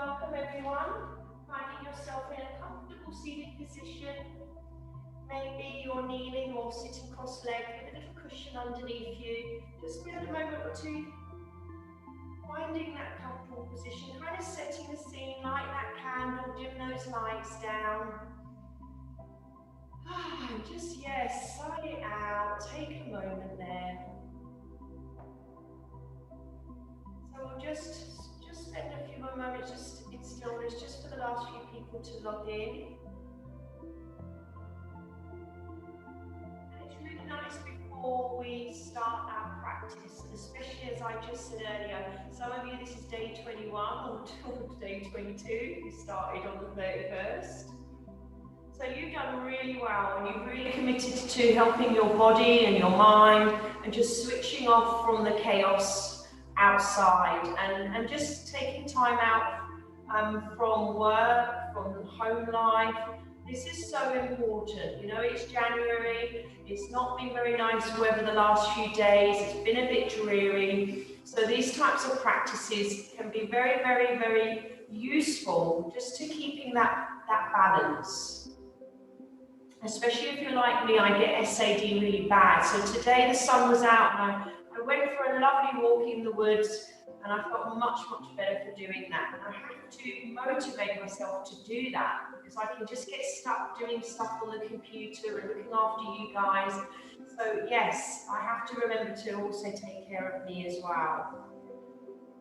welcome everyone. Finding yourself in a comfortable seated position. Maybe you're kneeling or sitting cross-legged with a little cushion underneath you. Just spend a moment or two finding that comfortable position, kind of setting the scene, light that candle, dim those lights down. Just, yes, sigh it out, take a moment there. So we'll just spend a few more moments just in stillness, just for the last few people to log in. And it's really nice before we start our practice, especially as I just said earlier, some of you, this is day 21 or day 22, you started on the 31st. So you've done really well and you've really committed to helping your body and your mind and just switching off from the chaos outside and just taking time out from work, from home life. This is so important. You know, it's January, it's not been very nice weather the last few days, it's been a bit dreary. So these types of practices can be very, very, very useful just to keeping that balance. Especially if you're like me, I get SAD really bad. So today the sun was out and I went for a lovely walk in the woods and I felt much, much better for doing that. And I have to motivate myself to do that because I can just get stuck doing stuff on the computer and looking after you guys. So yes, I have to remember to also take care of me as well.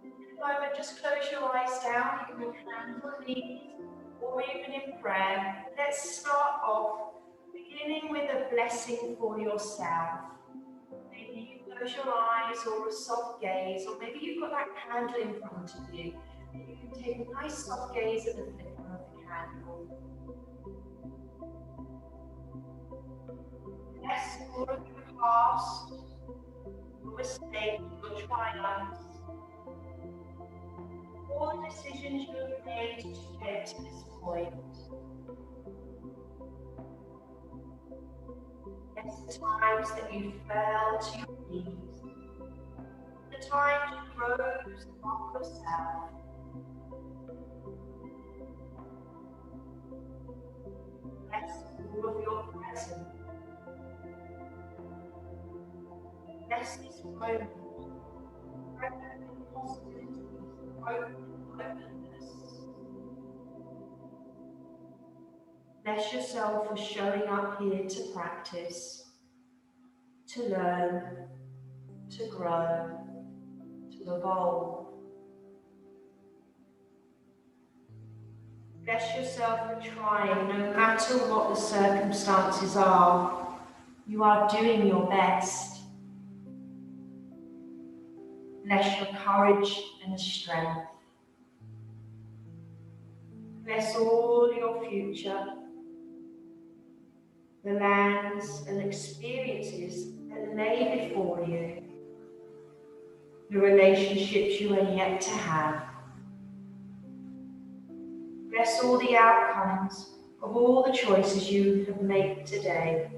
In a moment, just close your eyes down. You can move hands on knees or even in prayer. Let's start off beginning with a blessing for yourself. Maybe you close your eyes or a soft gaze, or maybe you've got that candle in front of you. And you can take a nice soft gaze at the flicker of the candle. Bless all of your past, your mistakes, your triumphs, all the decisions you have made to get to this point. Bless the times that you fell to your knees, the times you rose above yourself. Bless all of your present. Bless this moment, open possibilities, openness. Bless yourself for showing up here to practice, to learn, to grow, to evolve. Bless yourself for trying, no matter what the circumstances are. You are doing your best. Bless your courage and strength. Bless all your future, the lands and experiences that lay before you, the relationships you are yet to have. Bless all the outcomes of all the choices you have made today,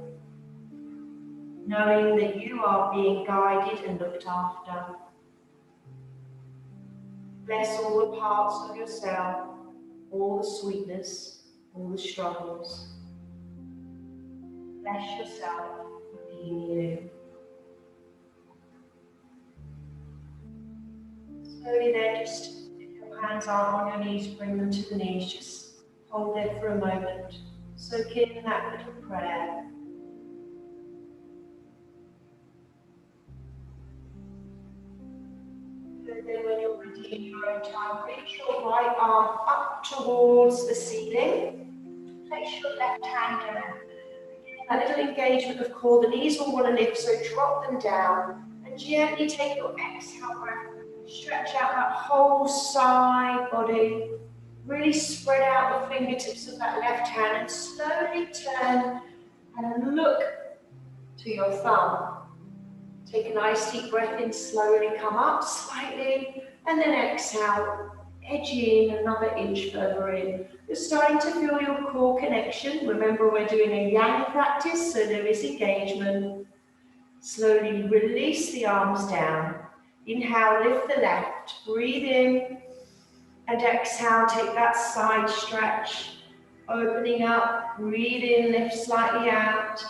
knowing that you are being guided and looked after. Bless all the parts of yourself, all the sweetness, all the struggles. Bless yourself for being you. Slowly there, just if your hands aren't on your knees, bring them to the knees. Just hold there for a moment. Soak in that little prayer. And then when you're ready in your own time, reach your right arm up towards the ceiling. Place your left hand down. That little engagement of core, the knees will want to lift, so drop them down and gently take your exhale breath. Stretch out that whole side body. Really spread out the fingertips of that left hand and slowly turn and look to your thumb. Take a nice deep breath in, slowly come up slightly, and then exhale. Edge in another inch further in. You're starting to feel your core connection. Remember, we're doing a yang practice, so there is engagement. Slowly release the arms down. Inhale, lift the left. Breathe in. And exhale, take that side stretch. Opening up, breathe in, lift slightly out.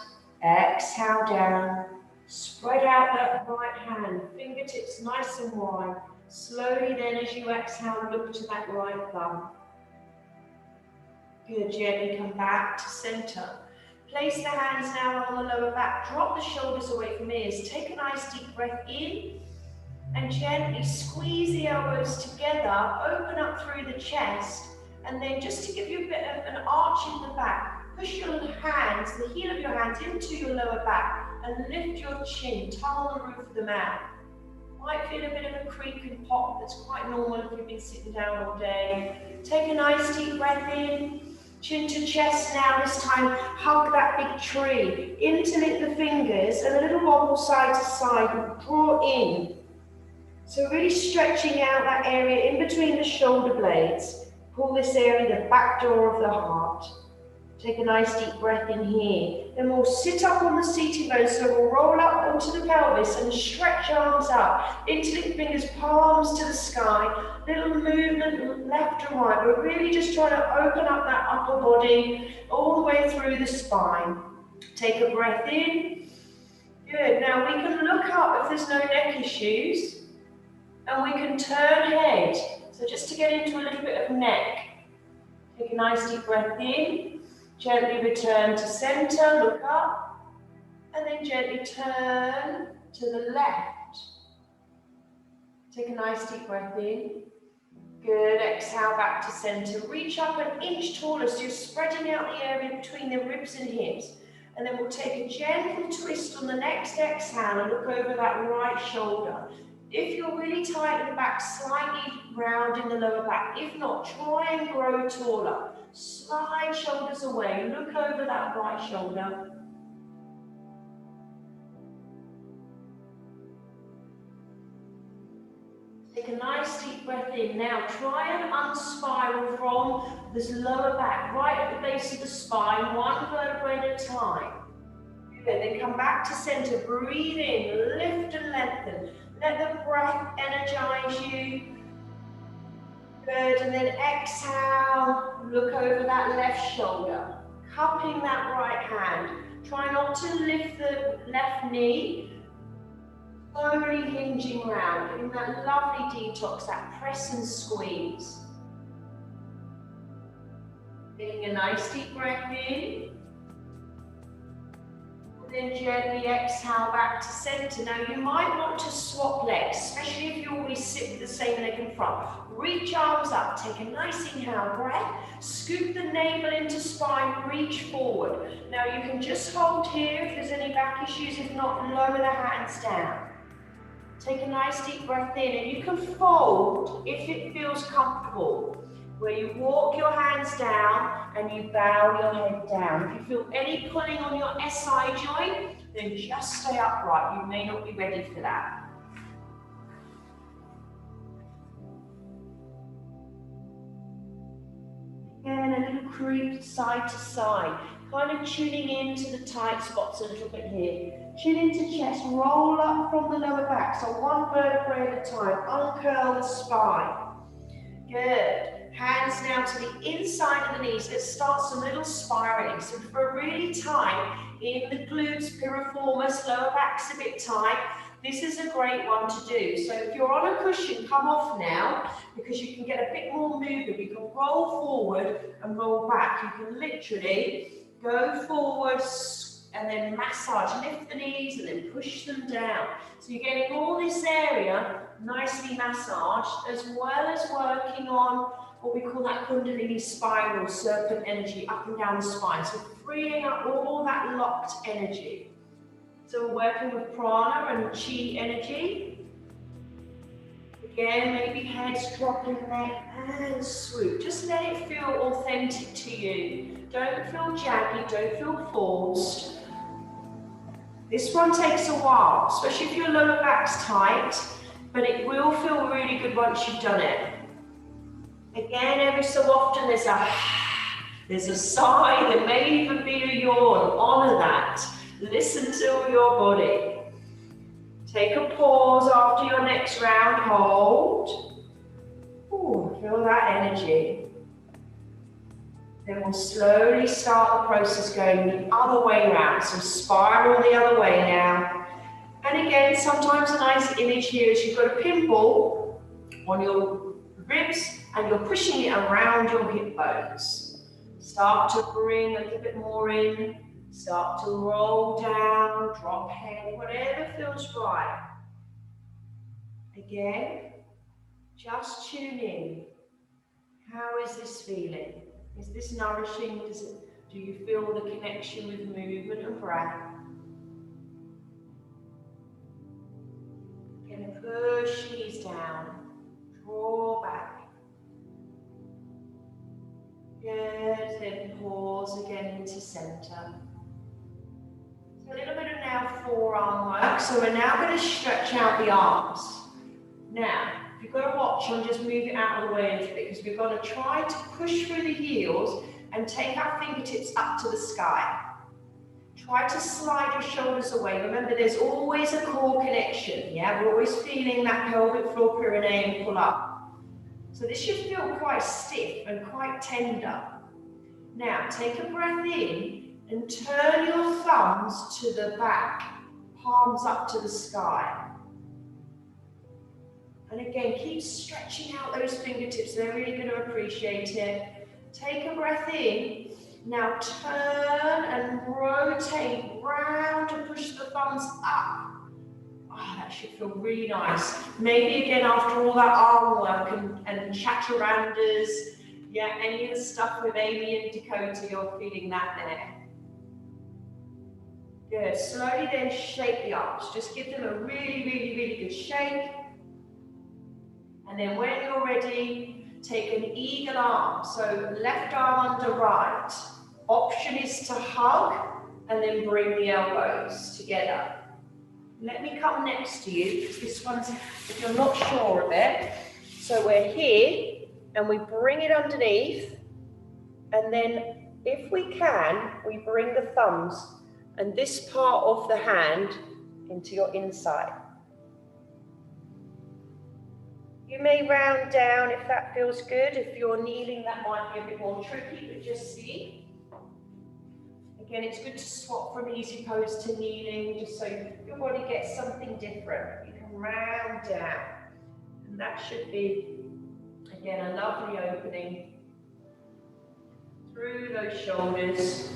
Exhale down. Spread out that right hand, fingertips nice and wide. Slowly then as you exhale, look to that right thumb. Good, gently come back to center. Place the hands now on the lower back. Drop the shoulders away from ears. Take a nice deep breath in. And gently squeeze the elbows together, open up through the chest, and then just to give you a bit of an arch in the back, push your hands, the heel of your hands into your lower back, and lift your chin, tongue on the roof of the mouth. Might feel a bit of a creak and pop, that's quite normal if you've been sitting down all day. Take a nice deep breath in, chin to chest now, this time hug that big tree, interlink the fingers, and a little wobble side to side, and draw in. So really stretching out that area in between the shoulder blades. Pull this area, the back door of the heart. Take a nice deep breath in here. Then we'll sit up on the seating bones, so we'll roll up onto the pelvis and stretch arms up. Interlink fingers, palms to the sky. Little movement left and right. We're really just trying to open up that upper body all the way through the spine. Take a breath in. Good. Now we can look up if there's no neck issues. And we can turn head, so just to get into a little bit of neck. Take a nice deep breath in, gently return to center, look up, and then gently turn to the left. Take a nice deep breath in. Good, exhale back to center. Reach up an inch taller, so you're spreading out the area between the ribs and hips. And then we'll take a gentle twist on the next exhale and look over that right shoulder. If you're really tight in the back, slightly round in the lower back. If not, try and grow taller. Slide shoulders away, look over that right shoulder. Take a nice deep breath in. Now try and unspiral from this lower back, right at the base of the spine, one vertebrae at a time. Good, then come back to center, breathe in, lift and lengthen. Let the breath energize you. Good, and then exhale, look over that left shoulder, cupping that right hand. Try not to lift the left knee, slowly hinging round, getting that lovely detox, that press and squeeze. Taking a nice deep breath in. Then gently exhale back to center. Now you might want to swap legs, especially if you always sit with the same leg in front. Reach arms up, take a nice inhale breath, scoop the navel into spine, reach forward. Now you can just hold here if there's any back issues, if not, lower the hands down. Take a nice deep breath in, and you can fold if it feels comfortable, where you walk your hands down and you bow your head down. If you feel any pulling on your SI joint, then just stay upright. You may not be ready for that. Again, a little creep side to side, kind of tuning into the tight spots a little bit here. Chin into chest, roll up from the lower back, so one vertebrae at a time, uncurl the spine. Good. Hands now to the inside of the knees. Let's start some little spiraling. So if we're really tight in the glutes, piriformis, lower back's a bit tight, this is a great one to do. So if you're on a cushion, come off now, because you can get a bit more movement. You can roll forward and roll back. You can literally go forward and then massage, lift the knees and then push them down. So you're getting all this area nicely massaged, as well as working on what we call that Kundalini spiral, serpent energy up and down the spine. So freeing up all that locked energy. So we're working with prana and chi energy. Again, maybe heads dropping neck and swoop. Just let it feel authentic to you. Don't feel jaggy, don't feel forced. This one takes a while, especially if your lower back's tight, but it will feel really good once you've done it. Again, every so often there's a sigh, there may even be a yawn. Honor that. Listen to your body. Take a pause after your next round. Hold. Ooh, Feel that energy. Then we'll slowly start the process going the other way around. So spiral the other way now. And again, sometimes a nice image here is you've got a pimple on your ribs and you're pushing it around your hip bones. Start to bring a little bit more in. Start to roll down, drop head, whatever feels right. Again, just tune in. How is this feeling? Is this nourishing? Do you feel the connection with movement and breath? Again, push knees down, draw back. Good, then pause again into center. So a little bit of now forearm work. So we're now going to stretch out the arms. Now, if you've got to watch, I'm just move it out of the way a little bit because we're going to try to push through the heels and take our fingertips up to the sky. Try to slide your shoulders away. Remember, there's always a core connection, yeah? We're always feeling that pelvic floor perineum pull up. So this should feel quite stiff and quite tender. Now, take a breath in and turn your thumbs to the back, palms up to the sky. And again, keep stretching out those fingertips. They're really going to appreciate it. Take a breath in. Now turn and rotate round and push the thumbs up. Oh, that should feel really nice. Maybe again after all that arm work and chaturandas, yeah, any of the stuff with Amy and Dakota, you're feeling that there. Good. Slowly then shake the arms. Just give them a really, really, really good shake. And then when you're ready, take an eagle arm. So left arm under right. Option is to hug and then bring the elbows together. Let me come next to you because this one's, if you're not sure of it. So we're here and we bring it underneath. And then if we can, we bring the thumbs and this part of the hand into your inside. You may round down if that feels good. If you're kneeling, that might be a bit more tricky, but just see. Again, it's good to swap from easy pose to kneeling, just so your body gets something different. You can round down. And that should be, again, a lovely opening through those shoulders.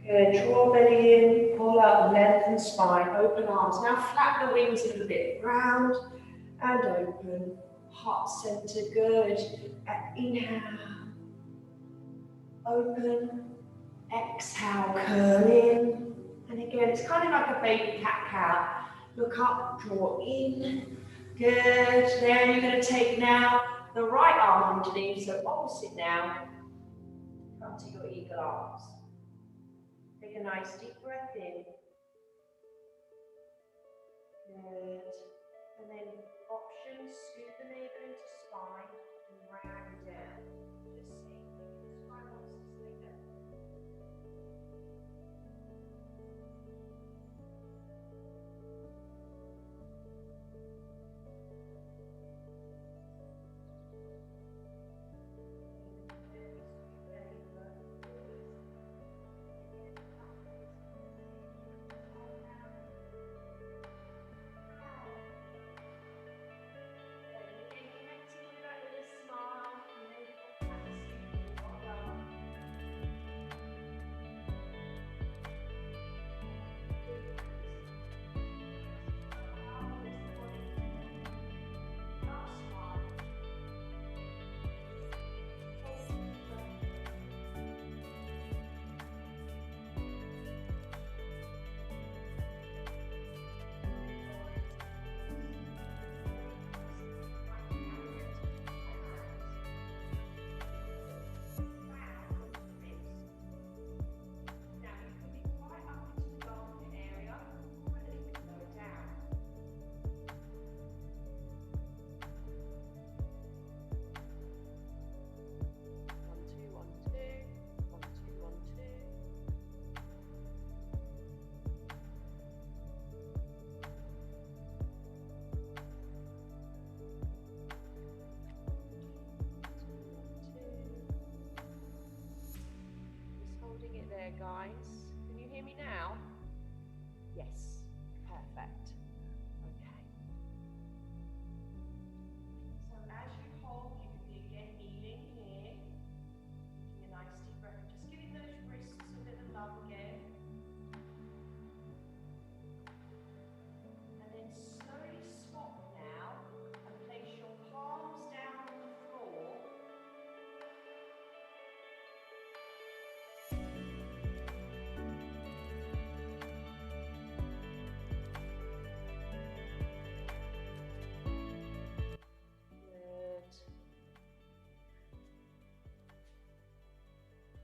Good, draw belly in, pull up, lengthen spine, open arms. Now flap the wings a little bit, round and open, heart center, good. Inhale, open, exhale, curl in. And again, it's kind of like a baby cat-cow. Look up, draw in, good. Then you're going to take now the right arm underneath, so opposite now, come to your eagle arms. Take a nice deep breath in. Good. And then options, scoop the navel into spine and round down. Just see if the spine wants to stay there. nice. Can you hear me now? Yes, perfect. Okay. So as you hold, you can be again kneeling here. Taking a nice deep breath. Just giving those wrists a bit of love again. And then slowly swap now and place your palms down on the floor.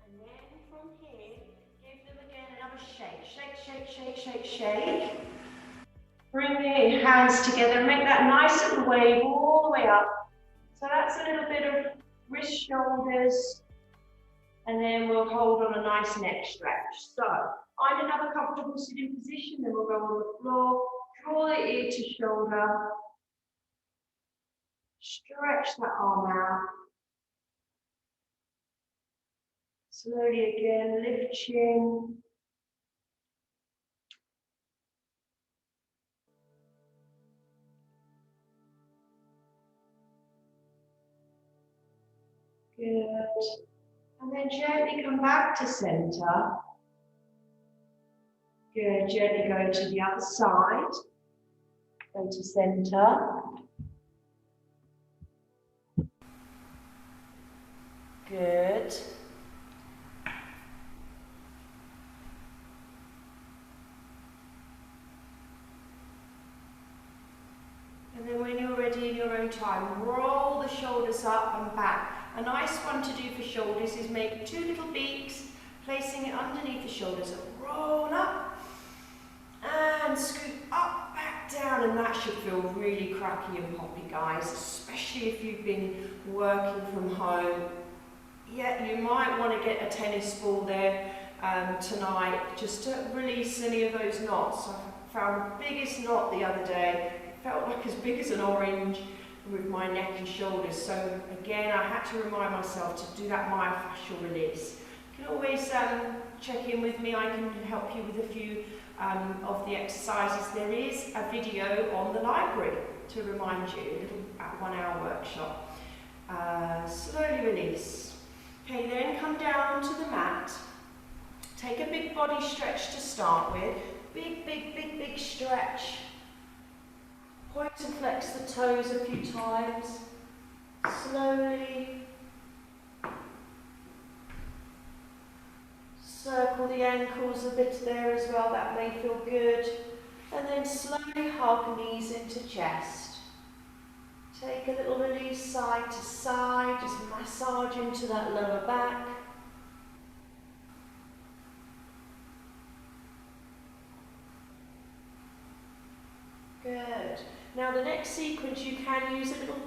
And then from here, give them again another shake. Shake, shake, shake, shake, shake. Bring the hands together and make that nice little wave all the way up. So that's a little bit of wrist, shoulders, and then we'll hold on a nice neck stretch. So find another comfortable sitting position, then we'll go on the floor, draw the ear to shoulder, stretch that arm out. Slowly again, lift chin. Good. And then gently come back to center. Good. Gently go to the other side. Go to center. Good. And then when you're ready in your own time, roll the shoulders up and back. A nice one to do for shoulders is make two little beaks, placing it underneath the shoulders and roll up and scoot up, back down, and that should feel really cracky and poppy, guys, especially if you've been working from home. Yeah, you might want to get a tennis ball there tonight just to release any of those knots. I found the biggest knot the other day. It felt like as big as an orange with my neck and shoulders. So again, I had to remind myself to do that myofascial release. You can always check in with me. I can help you with a few of the exercises. There is a video on the library to remind you, a little 1 hour workshop. Slowly release. Okay, then come down to the mat. Take a big body stretch to start with. Big, big, big, big stretch. Point and flex the toes a few times. Slowly. Circle the ankles a bit there as well, that may feel good. And then slowly hug knees into chest. Take a little release side to side, just massage into that lower back. Good. Now the next sequence you can use a little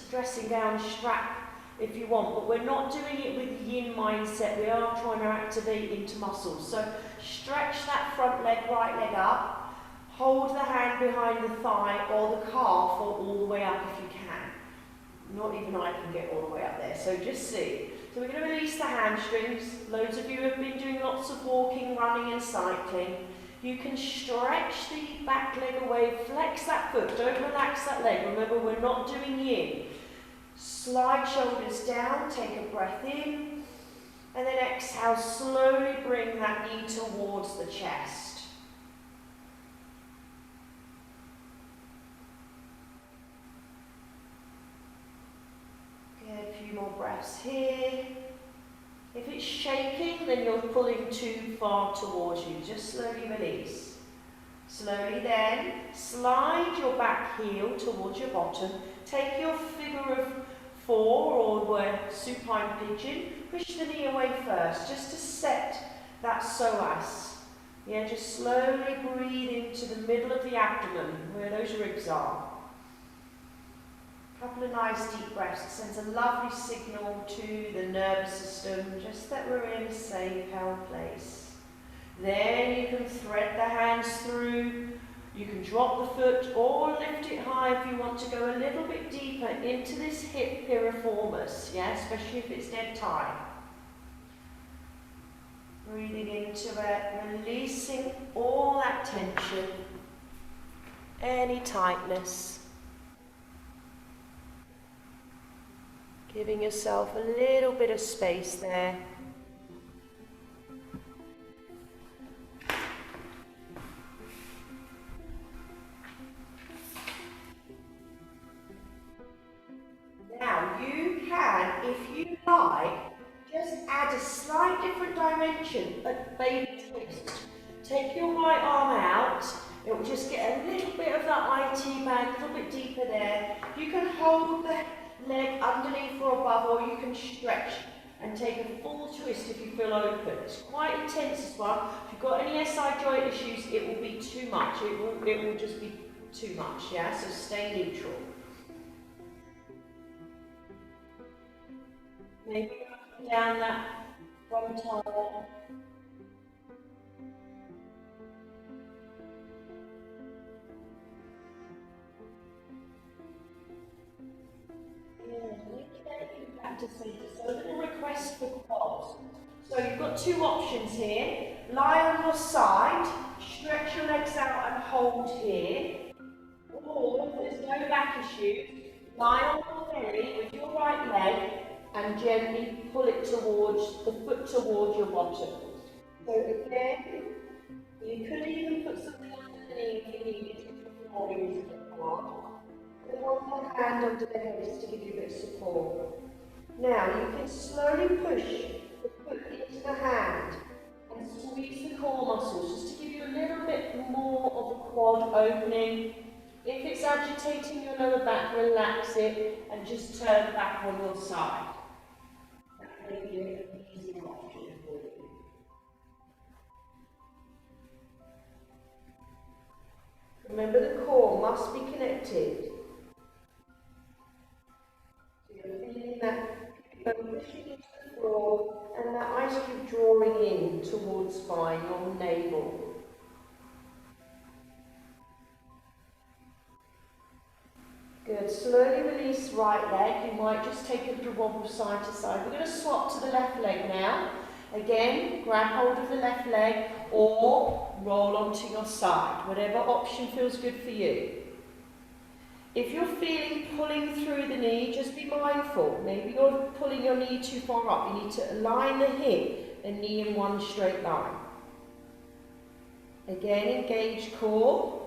dressing gown strap if you want, but we're not doing it with yin mindset. We are trying to activate into muscles. So stretch that front leg, right leg up. Hold the hand behind the thigh or the calf or all the way up if you can. Not even I can get all the way up there, so just see. So we're going to release the hamstrings. Loads of you have been doing lots of walking, running and cycling. You can stretch the back leg away, flex that foot, don't relax that leg. Remember, we're not doing yin. Slide shoulders down, take a breath in, and then exhale, slowly bring that knee towards the chest. Good, a few more breaths here. If it's shaking, then you're pulling too far towards you. Just slowly release. Slowly then, slide your back heel towards your bottom. Take your figure of 4 or supine pigeon. Push the knee away first, just to set that psoas. Yeah, just slowly breathe into the middle of the abdomen, where those ribs are. Couple of nice deep breaths. It sends a lovely signal to the nervous system, just that we're in a safe, held place. Then you can thread the hands through. You can drop the foot or lift it high if you want to go a little bit deeper into this hip piriformis, yeah, especially if it's dead tight. Breathing into it, releasing all that tension, any tightness. Giving yourself a little bit of space there. Now you can, if you like, just add a slight different dimension, a baby twist. Take your right arm out, it will just get a little bit of that IT band, a little bit deeper there. You can hold the leg underneath or above, or you can stretch and take a full twist if you feel open. It's quite intense this one. If you've got any SI joint issues, it will be too much. It will just be too much, yeah? So stay neutral. Maybe up and down that front arm. So a little request for quads. So you've got two options here. Lie on your side, stretch your legs out and hold here. Or if there's no back issue, lie on your belly with your right leg and gently pull it towards the foot towards your bottom. So again, you could even put something underneath if you needed to before you use the quad. Put one more hand under the head just to give you a bit of support. Now you can slowly push the foot into the hand and squeeze the core muscles just to give you a little bit more of the quad opening. If it's agitating your lower back, relax it and just turn back on your side. That may be an easy option for you. Remember, the core must be connected. So you're feeling that pushing into the floor and that ice cube drawing in towards spine, your navel. Good. Slowly release right leg. You might just take a little wobble side to side. We're going to swap to the left leg now. Again, grab hold of the left leg or roll onto your side. Whatever option feels good for you. If you're feeling pulling through the knee, just be mindful. Maybe you're pulling your knee too far up. You need to align the hip and knee in one straight line. Again, engage core.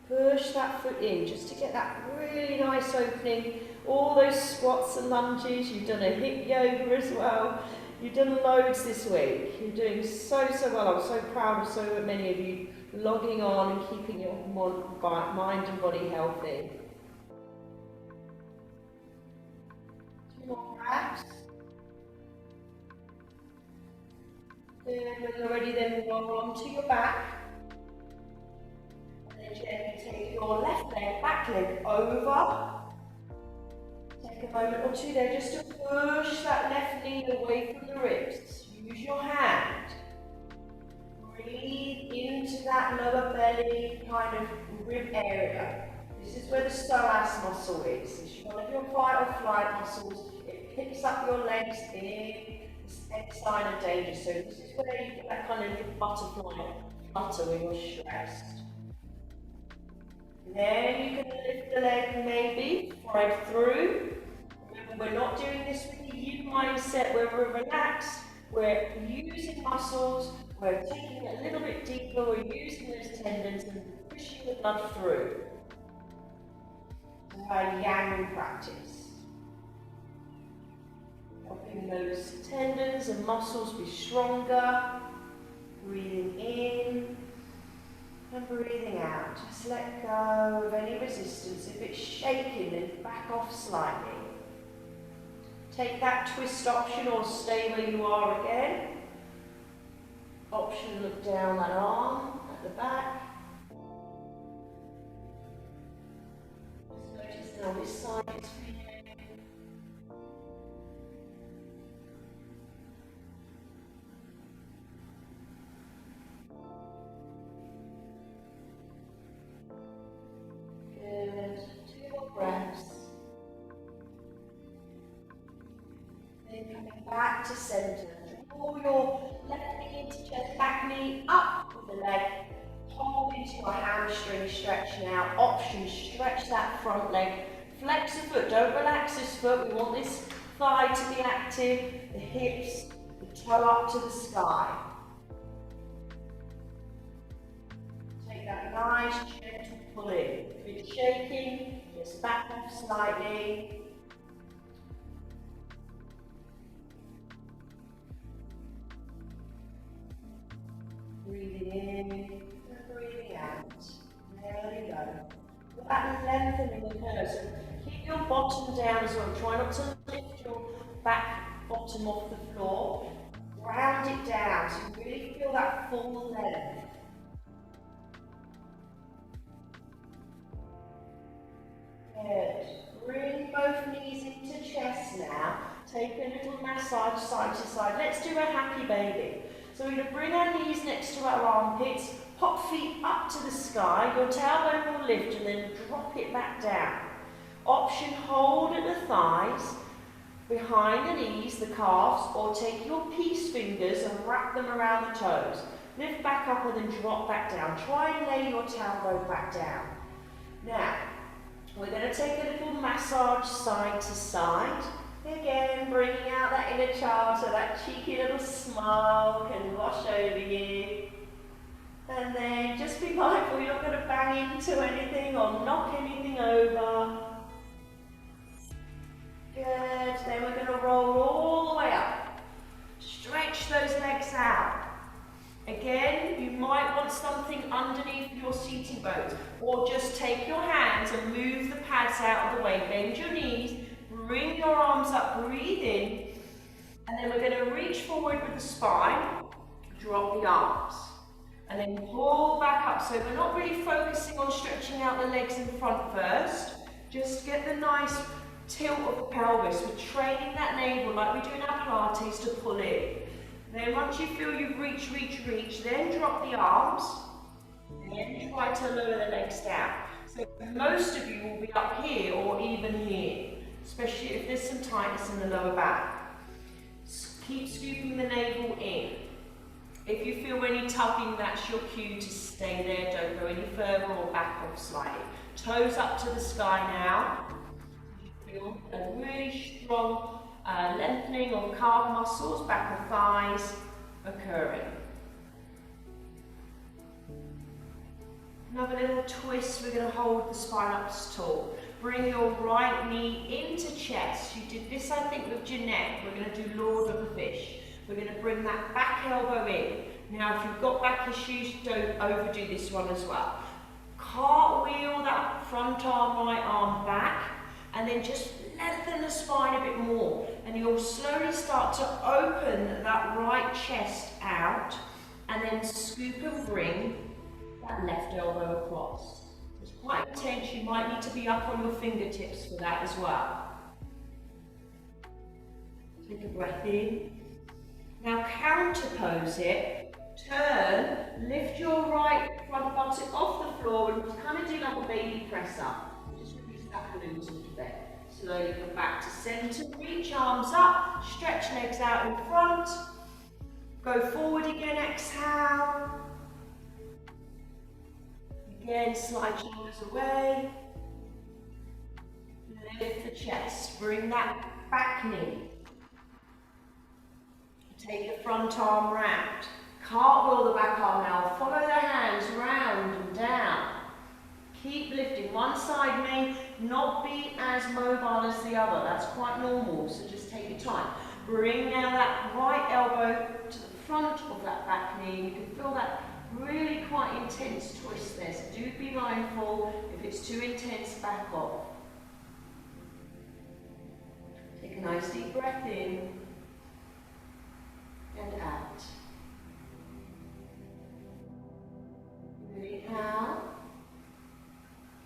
Push that foot in just to get that really nice opening. All those squats and lunges. You've done a hip yoga as well. You've done loads this week. You're doing so well. I'm so proud of so many of you logging on and keeping your mind and body healthy. Two more breaths. Then when you're ready, then roll onto your back. And then gently take your left leg, back leg over. Take a moment or two there just to push that left knee away from the wrists. Use your hand. Breathe into that lower belly kind of rib area. This is where the psoas muscle is. It's one of your fight or flight muscles. It picks up your legs in this sign of danger. So this is where you get that kind of butterfly flutter when you're stressed. Then you can lift the leg maybe, thread through. Remember, we're not doing this with the you mindset where we're relaxed. We're using muscles. We're taking it a little bit deeper, we're using those tendons and pushing the blood through. Our yang practice. Helping those tendons and muscles be stronger. Breathing in and breathing out. Just let go of any resistance. If it's shaking, then back off slightly. Take that twist option or stay where you are again. Option, look down that arm at the back. Just notice how this side is feeling. Good. 2 more breaths. Then coming back to center. pull your left knee into chest, back knee up with the leg, hold into your hamstring stretch now. Option, stretch that front leg, flex the foot, don't relax this foot, we want this thigh to be active, the hips, the toe up to the sky. Take that nice gentle pull in. If it's shaking, just back off slightly. Breathing in and breathing out. There we go. That lengthening the curves. Keep your bottom down as well. Try not to lift your back bottom off the floor. Round it down so you really feel that full length. Good. Bring both knees into chest now. Take a little massage side to side. Let's do a happy baby. So we're going to bring our knees next to our armpits, pop feet up to the sky, your tailbone will lift and then drop it back down. Option, hold at the thighs, behind the knees, the calves, or take your peace fingers and wrap them around the toes. Lift back up and then drop back down. Try and lay your tailbone back down. Now, we're going to take a little massage side to side. Again, bringing out that inner child so that cheeky little smile can wash over you. And then just be mindful you're not going to bang into anything or knock anything over. Good. Then we're going to roll all the way up. Stretch those legs out. Again, you might want something underneath your seating bones, or just take your hands and move the pads out of the way. Bend your knees. Bring your arms up, breathe in, and then we're going to reach forward with the spine, drop the arms, and then pull back up. So we're not really focusing on stretching out the legs in front first, just get the nice tilt of the pelvis. We're training that navel like we do in our Pilates to pull in. Then once you feel you've reached, then drop the arms, and then try to lower the legs down. So most of you will be up here or even here, especially if there's some tightness in the lower back. Keep scooping the navel in. If you feel any tugging, that's your cue to stay there. Don't go any further or back off slightly. Toes up to the sky now. Feel a really strong lengthening of calf muscles, back of thighs occurring. Another little twist, we're going to hold the spine up as tall. Bring your right knee into chest. You did this, I think, with Jeanette. We're going to do Lord of the Fish. We're going to bring that back elbow in. Now, if you've got back issues, don't overdo this one as well. Cartwheel that front arm, right arm back, and then just lengthen the spine a bit more. And you'll slowly start to open that right chest out, and then scoop and bring that left elbow across. It's quite intense, you might need to be up on your fingertips for that as well. Take a breath in. Now counter pose it, turn, lift your right front buttock off the floor and kind of do like a baby press up. Just release that glute a little bit. Slowly come back to center, reach arms up, stretch legs out in front. Go forward again, exhale. Again, slide shoulders away. Lift the chest, bring that back knee. Take the front arm round. Cartwheel the back arm now. Follow the hands round and down. Keep lifting. One side may not be as mobile as the other. That's quite normal, so just take your time. Bring now that right elbow to the front of that back knee. You can feel that really quite intense twist there, so do be mindful. If it's too intense, back off. Take a nice deep breath in and out. Inhale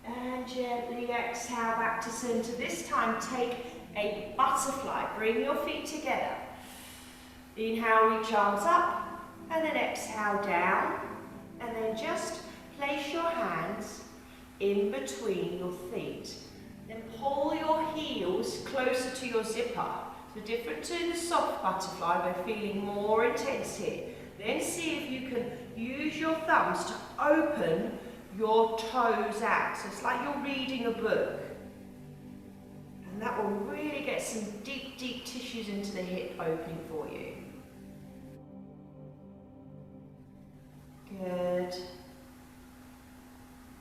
and gently exhale back to center. This time take a butterfly. Bring your feet together. Inhale, reach arms up, and then exhale down. And then just place your hands in between your feet. Then pull your heels closer to your zipper. So different to the soft butterfly, we're feeling more intense here. Then see if you can use your thumbs to open your toes out. So it's like you're reading a book. And that will really get some deep, deep tissues into the hip opening for you. Good.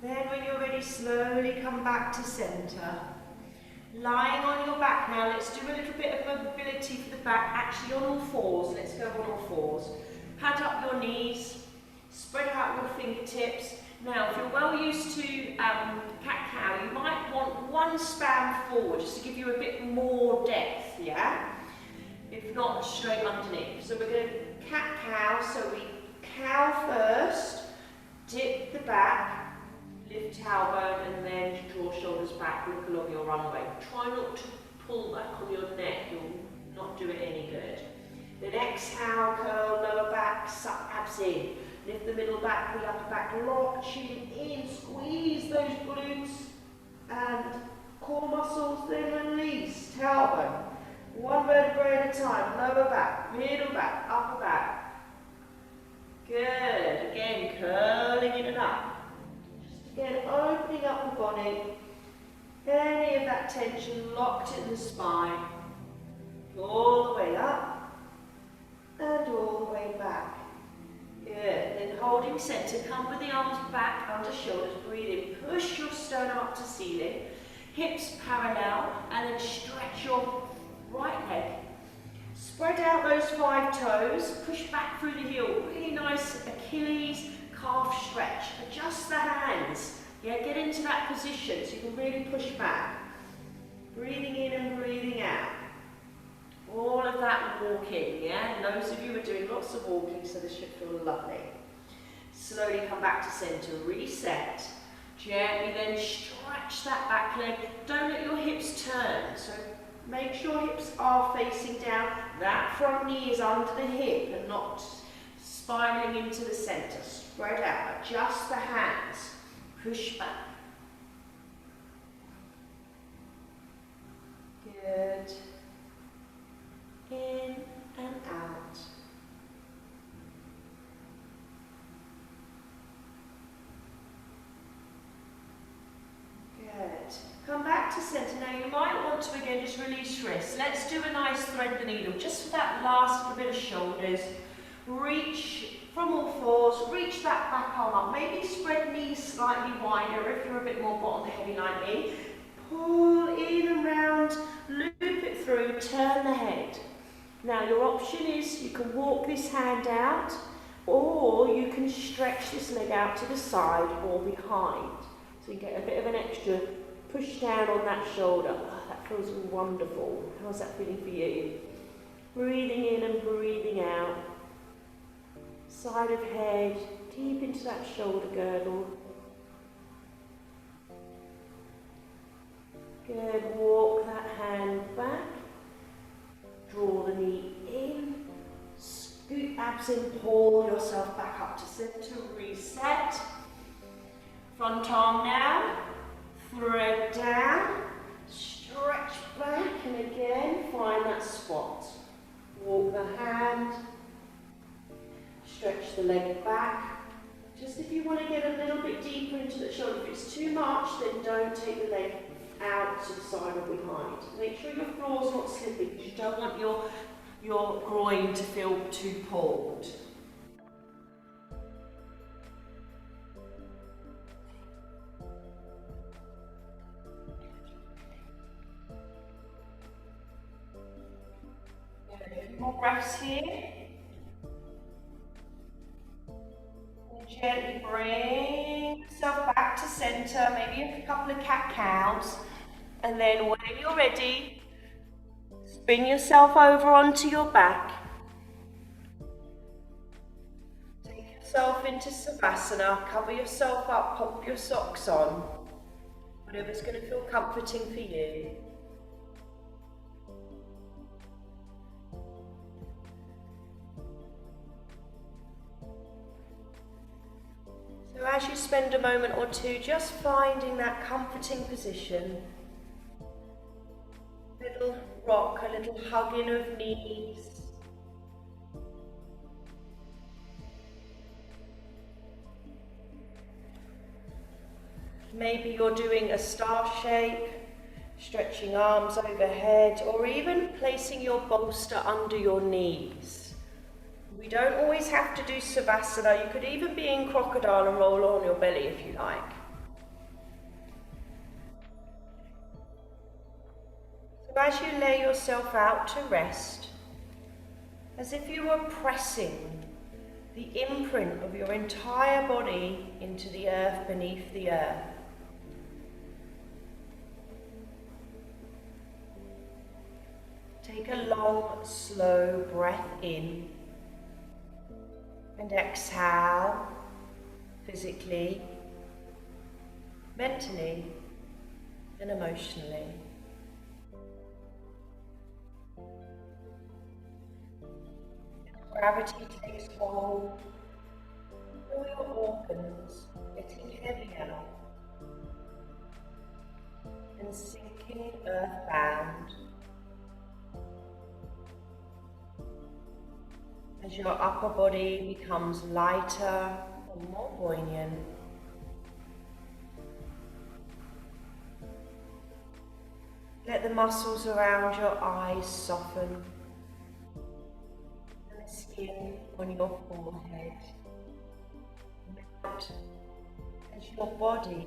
Then when you're ready, slowly come back to center. Lying on your back now, let's do a little bit of mobility for the back, actually on all fours. Let's go on all fours. Pad up your knees, spread out your fingertips. Now, if you're well used to cat-cow, you might want one span forward just to give you a bit more depth, yeah? If not, straight underneath. So we're going to cat-cow, so we cow first, dip the back, lift tailbone, and then draw shoulders back, look along your runway. Try not to pull back on your neck, you'll not do it any good. Then exhale, curl lower back, suck abs in. Lift the middle back, the upper back, lock, chin in, squeeze those glutes and core muscles, then release, tailbone. One vertebrae at a time, lower back, middle back, upper back. Good, again, curling in and up. Just again, opening up the body. Any of that tension locked in the spine. All the way up and all the way back. Good, then holding center, come with the arms back, under shoulders, breathe in, push your sternum up to ceiling, hips parallel, and then stretch your right leg. Spread out those 5 toes, push back through the heel, really nice Achilles calf stretch. Adjust the hands, yeah, get into that position so you can really push back. Breathing in and breathing out. All of that walking, yeah? And those of you who are doing lots of walking, so this should feel lovely. Slowly come back to center, reset. Gently then stretch that back leg. Don't let your hips turn. So make sure hips are facing down. That front knee is under the hip and not spiraling into the center. Spread out, adjust the hands, push back. Good. In and out. Good. Come back to center. Now you might want to again just release wrists. Let's do a nice thread the needle just for that last little bit of shoulders. Reach from all fours, reach that back arm up. Maybe spread knees slightly wider if you're a bit more bottom heavy like me. Pull in and round, loop it through, turn the head. Now your option is you can walk this hand out or you can stretch this leg out to the side or behind. So you get a bit of an extra push down on that shoulder. Oh, that feels wonderful. How's that feeling for you? Breathing in and breathing out. Side of head, deep into that shoulder girdle. Good, walk that hand back. Draw the knee in, scoot abs in, pull yourself back up to center, reset. Front arm now, thread down, stretch back, and again, find that spot. Walk the hand, stretch the leg back. Just if you want to get a little bit deeper into the shoulder, if it's too much, then don't take the leg out to the side or behind. Make sure your floor's not slipping because you don't want your groin to feel too pulled. A few more breaths here. And gently bring yourself back to center, maybe a couple of cat-cows. And then when you're ready, spin yourself over onto your back. Take yourself into Savasana, cover yourself up, pop your socks on. Whatever's going to feel comforting for you. So as you spend a moment or two just finding that comforting position, Little rock, a little hugging of knees. Maybe you're doing a star shape, stretching arms overhead, or even placing your bolster under your knees. We don't always have to do Savasana. You could even be in crocodile and roll on your belly if you like. So as you lay yourself out to rest, as if you were pressing the imprint of your entire body into the earth beneath the earth. Take a long, slow breath in and exhale physically, mentally, and emotionally. Gravity takes hold, all your organs getting heavier and sinking earthbound as your upper body becomes lighter and more buoyant. Let the muscles around your eyes soften and the skin on your forehead melt as your body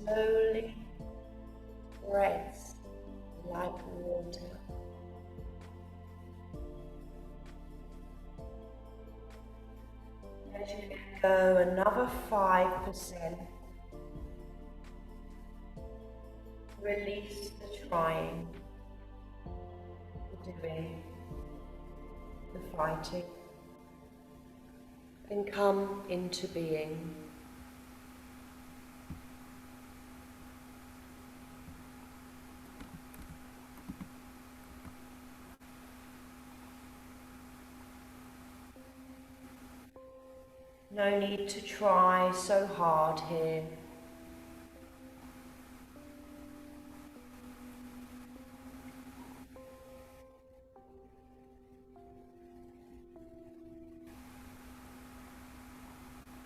slowly breathes like water. As you let go another 5%, release the trying, the doing, the fighting, and come into being. No need to try so hard here.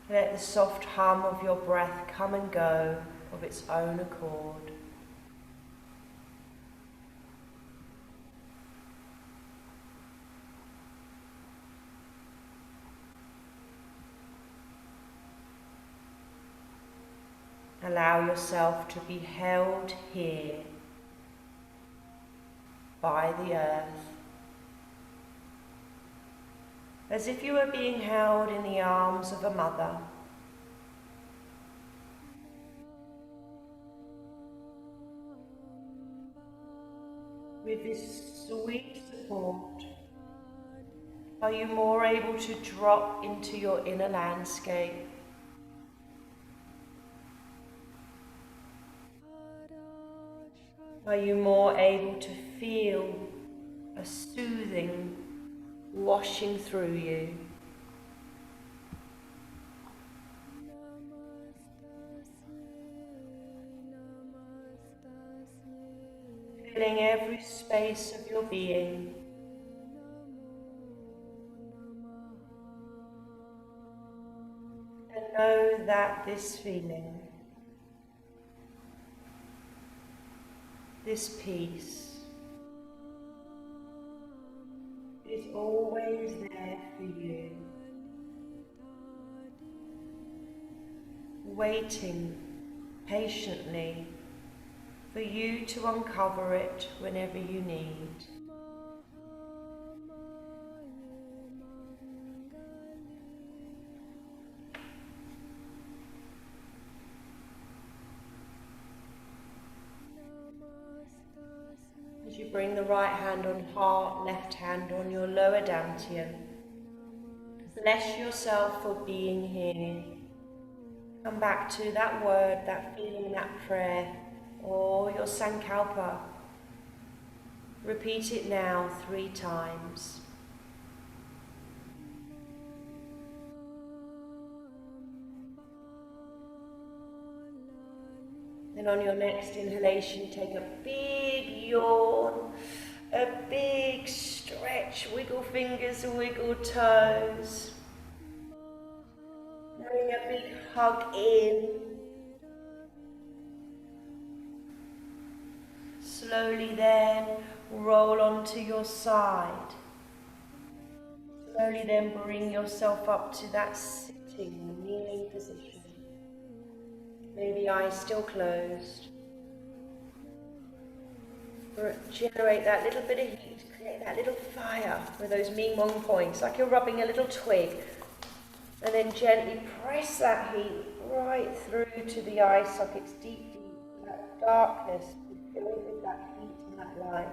Let the soft hum of your breath come and go of its own accord. Allow yourself to be held here by the earth, as if you were being held in the arms of a mother. With this sweet support, are you more able to drop into your inner landscape? Are you more able to feel a soothing washing through you? Filling every space of your being. And know that this feeling, this peace, is always there for you, waiting patiently for you to uncover it whenever you need. As you bring the right hand on heart, left hand on your lower dantian, bless yourself for being here. Come back to that word, that feeling, that prayer, or your sankalpa. Repeat it now 3 times. And on your next inhalation, take a big yawn, a big stretch, wiggle fingers, wiggle toes. Bring a big hug in. Slowly then roll onto your side. Slowly then bring yourself up to that sitting, kneeling position. Maybe eyes still closed. Generate that little bit of heat, create that little fire with those Ming-Mong points, like you're rubbing a little twig. And then gently press that heat right through to the eye sockets, deep, that darkness, filled with that heat and that light.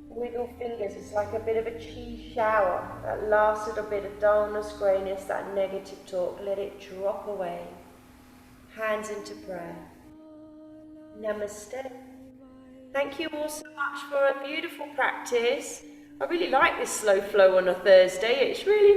Wiggle fingers, it's like a bit of a chi shower, that last little bit of dullness, greyness, that negative talk, let it drop away. Hands into prayer. Namaste. Thank you all so much for a beautiful practice. I really like this slow flow on a Thursday. It's really